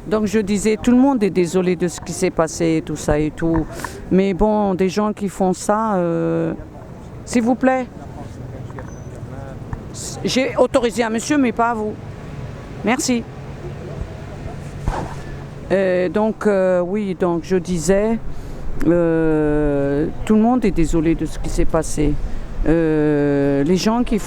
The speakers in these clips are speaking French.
Donc je disais, tout le monde est désolé de ce qui s'est passé, tout ça et tout. Mais bon, des gens qui font ça, s'il vous plaît. J'ai autorisé un monsieur, mais pas à vous. Merci. Oui, donc je disais, tout le monde est désolé de ce qui s'est passé. Les gens qui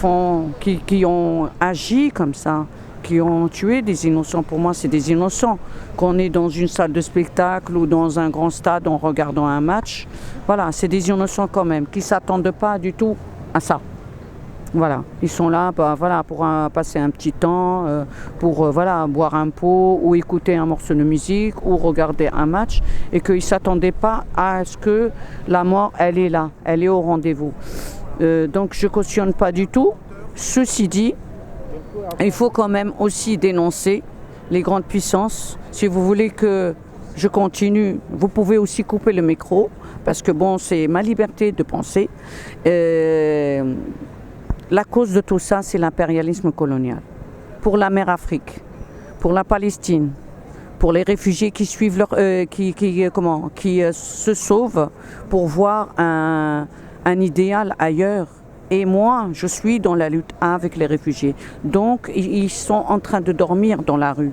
ont agi comme ça, qui ont tué des innocents, pour moi c'est des innocents. Qu'on est dans une salle de spectacle ou dans un grand stade en regardant un match, voilà, c'est des innocents quand même, qui ne s'attendent pas du tout à ça. Voilà, ils sont là pour passer un petit temps, pour boire un pot ou écouter un morceau de musique ou regarder un match et qu'ils ne s'attendaient pas à ce que la mort, elle est là, elle est au rendez-vous. Donc je ne cautionne pas du tout. Ceci dit, il faut quand même aussi dénoncer les grandes puissances. Si vous voulez que je continue, vous pouvez aussi couper le micro parce que bon, c'est ma liberté de penser. La cause de tout ça, c'est l'impérialisme colonial. Pour la mer Afrique, pour la Palestine, pour les réfugiés qui suivent qui se sauvent pour voir un idéal ailleurs. Et moi, je suis dans la lutte avec les réfugiés. Donc, ils sont en train de dormir dans la rue.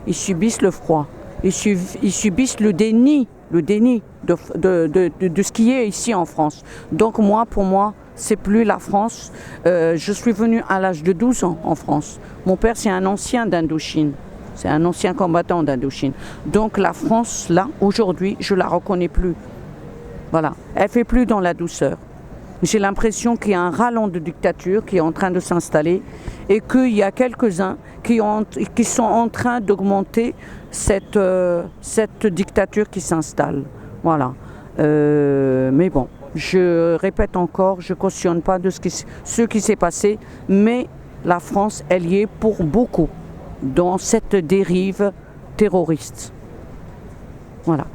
Ils subissent le froid. Ils subissent le déni de ce qui est ici en France. Donc, pour moi, c'est plus la France. Je suis venue à l'âge de 12 ans en France. Mon père, c'est un ancien d'Indochine. C'est un ancien combattant d'Indochine. Donc, la France, là, aujourd'hui, je la reconnais plus. Voilà. Elle fait plus dans la douceur. J'ai l'impression qu'il y a un rallent de dictature qui est en train de s'installer et qu'il y a quelques-uns qui sont en train d'augmenter cette dictature qui s'installe. Voilà. Mais bon, je répète encore, je ne cautionne pas de ce qui s'est passé, mais la France, elle y est pour beaucoup dans cette dérive terroriste. Voilà.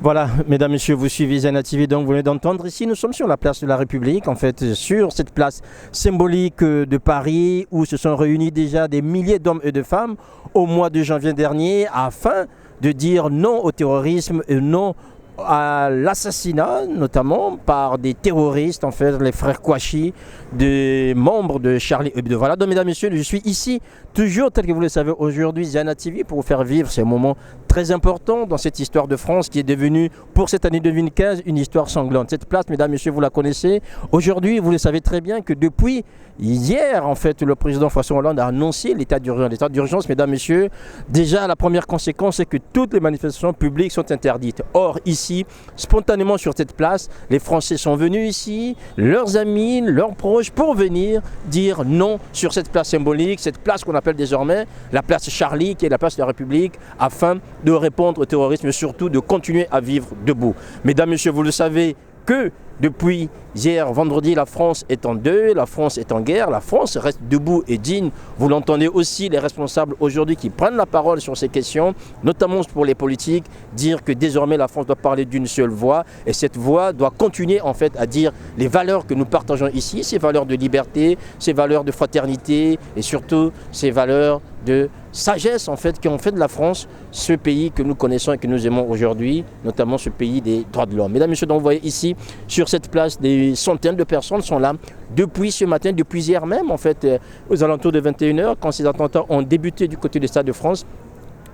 Voilà, mesdames, messieurs, vous suivez Zena TV, donc vous venez d'entendre. Ici, nous sommes sur la place de la République, en fait, sur cette place symbolique de Paris, où se sont réunis déjà des milliers d'hommes et de femmes au mois de janvier dernier, afin de dire non au terrorisme et non à l'assassinat, notamment par des terroristes, en fait, les frères Kouachi, des membres de Charlie Hebdo. Voilà, donc mesdames, messieurs, je suis ici, toujours, tel que vous le savez, aujourd'hui, Zena TV, pour vous faire vivre ces moments très importants dans cette histoire de France qui est devenue, pour cette année 2015, une histoire sanglante. Cette place, mesdames, messieurs, vous la connaissez. Aujourd'hui, vous le savez très bien que depuis hier, en fait, le président François Hollande a annoncé l'état d'urgence. L'état d'urgence, mesdames, messieurs, déjà, la première conséquence, c'est que toutes les manifestations publiques sont interdites. Or, ici, spontanément sur cette place, les Français sont venus ici, leurs amis, leurs proches, pour venir dire non sur cette place symbolique, cette place qu'on appelle désormais la place Charlie, qui est la place de la République, afin de répondre au terrorisme et surtout de continuer à vivre debout. Mesdames, messieurs, vous le savez que depuis hier, vendredi, la France est en deuil, la France est en guerre, la France reste debout et digne. Vous l'entendez aussi, les responsables aujourd'hui qui prennent la parole sur ces questions, notamment pour les politiques, dire que désormais la France doit parler d'une seule voix et cette voix doit continuer en fait à dire les valeurs que nous partageons ici, ces valeurs de liberté, ces valeurs de fraternité et surtout ces valeurs de sagesse en fait qui ont fait de la France ce pays que nous connaissons et que nous aimons aujourd'hui, notamment ce pays des droits de l'homme. Mesdames et messieurs, donc vous voyez ici sur cette place des centaines de personnes sont là depuis ce matin, depuis hier même en fait aux alentours de 21h quand ces attentats ont débuté du côté du Stade de France.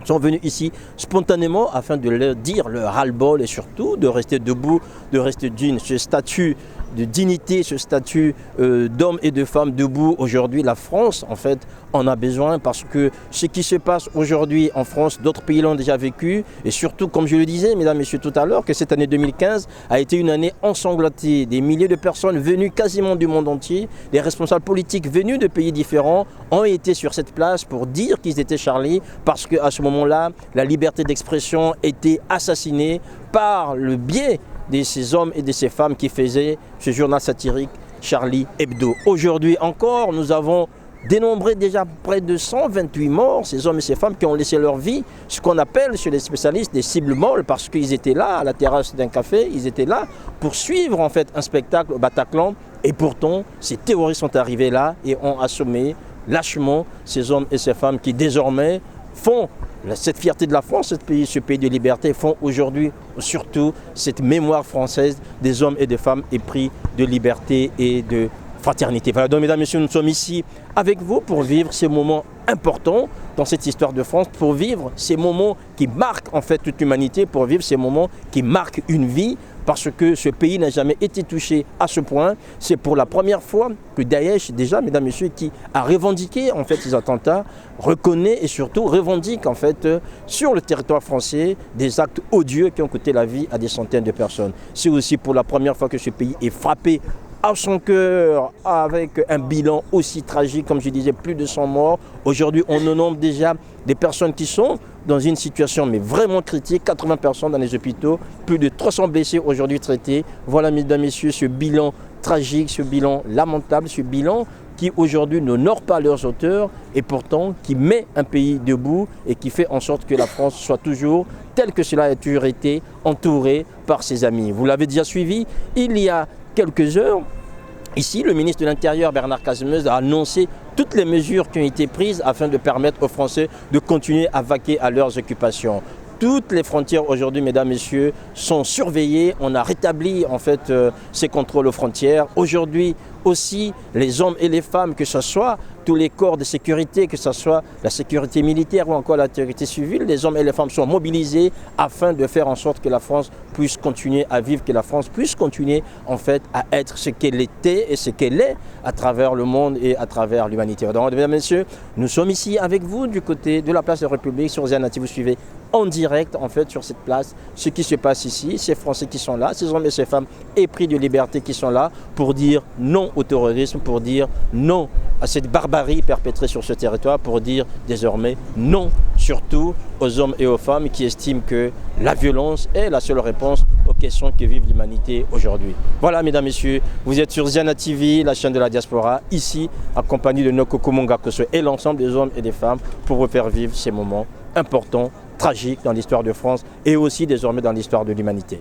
Sont venus ici spontanément afin de leur dire leur ras-le-bol et surtout de rester debout, de rester digne. Ce statut de dignité, ce statut d'hommes et de femmes debout aujourd'hui, la France en fait en a besoin parce que ce qui se passe aujourd'hui en France, d'autres pays l'ont déjà vécu et surtout comme je le disais mesdames et messieurs tout à l'heure que cette année 2015 a été une année ensanglantée, des milliers de personnes venues quasiment du monde entier, des responsables politiques venus de pays différents ont été sur cette place pour dire qu'ils étaient Charlie parce qu'à ce moment-là, la liberté d'expression était assassinée par le biais de ces hommes et de ces femmes qui faisaient ce journal satirique Charlie Hebdo. Aujourd'hui encore, nous avons dénombré déjà près de 128 morts, ces hommes et ces femmes qui ont laissé leur vie, ce qu'on appelle chez les spécialistes des cibles molles, parce qu'ils étaient là à la terrasse d'un café, ils étaient là pour suivre en fait un spectacle au Bataclan, et pourtant ces terroristes sont arrivés là et ont assommé lâchement ces hommes et ces femmes qui désormais font cette fierté de la France, ce pays de liberté, font aujourd'hui surtout cette mémoire française des hommes et des femmes épris de liberté et de fraternité. Voilà, donc mesdames et messieurs, nous sommes ici avec vous pour vivre ces moments importants dans cette histoire de France, pour vivre ces moments qui marquent en fait toute l'humanité, pour vivre ces moments qui marquent une vie, parce que ce pays n'a jamais été touché à ce point. C'est pour la première fois que Daesh, déjà, mesdames et messieurs, qui a revendiqué en fait ces attentats, reconnaît et surtout revendique en fait sur le territoire français des actes odieux qui ont coûté la vie à des centaines de personnes. C'est aussi pour la première fois que ce pays est frappé à son cœur, avec un bilan aussi tragique, comme je disais, plus de 100 morts. Aujourd'hui, on nomme déjà des personnes qui sont dans une situation mais vraiment critique, 80 personnes dans les hôpitaux, plus de 300 blessés aujourd'hui traités. Voilà, mesdames et messieurs, ce bilan tragique, ce bilan lamentable, ce bilan qui aujourd'hui n'honore pas leurs auteurs et pourtant qui met un pays debout et qui fait en sorte que la France soit toujours, tel que cela a toujours été, entourée par ses amis. Vous l'avez déjà suivi, il y a quelques heures, ici, le ministre de l'Intérieur, Bernard Cazeneuve, a annoncé toutes les mesures qui ont été prises afin de permettre aux Français de continuer à vaquer à leurs occupations. Toutes les frontières aujourd'hui, mesdames, messieurs, sont surveillées. On a rétabli en fait ces contrôles aux frontières. Aujourd'hui aussi, les hommes et les femmes, que ce soit tous les corps de sécurité, que ce soit la sécurité militaire ou encore la sécurité civile, les hommes et les femmes sont mobilisés afin de faire en sorte que la France puisse continuer à vivre, que la France puisse continuer en fait à être ce qu'elle était et ce qu'elle est à travers le monde et à travers l'humanité. Donc, mesdames et messieurs, nous sommes ici avec vous du côté de la place de la République sur Ziana TV. Vous suivez en direct en fait sur cette place ce qui se passe ici, ces Français qui sont là, ces hommes et ces femmes épris de liberté qui sont là pour dire non au terrorisme, pour dire non à cette barbarie perpétrée sur ce territoire, pour dire désormais non surtout aux hommes et aux femmes qui estiment que la violence est la seule réponse aux questions que vive l'humanité aujourd'hui. Voilà, mesdames, messieurs, vous êtes sur Ziana TV, la chaîne de la diaspora, ici accompagné de Nokoko Mongakoso et l'ensemble des hommes et des femmes pour vous faire vivre ces moments importants, tragiques dans l'histoire de France et aussi désormais dans l'histoire de l'humanité.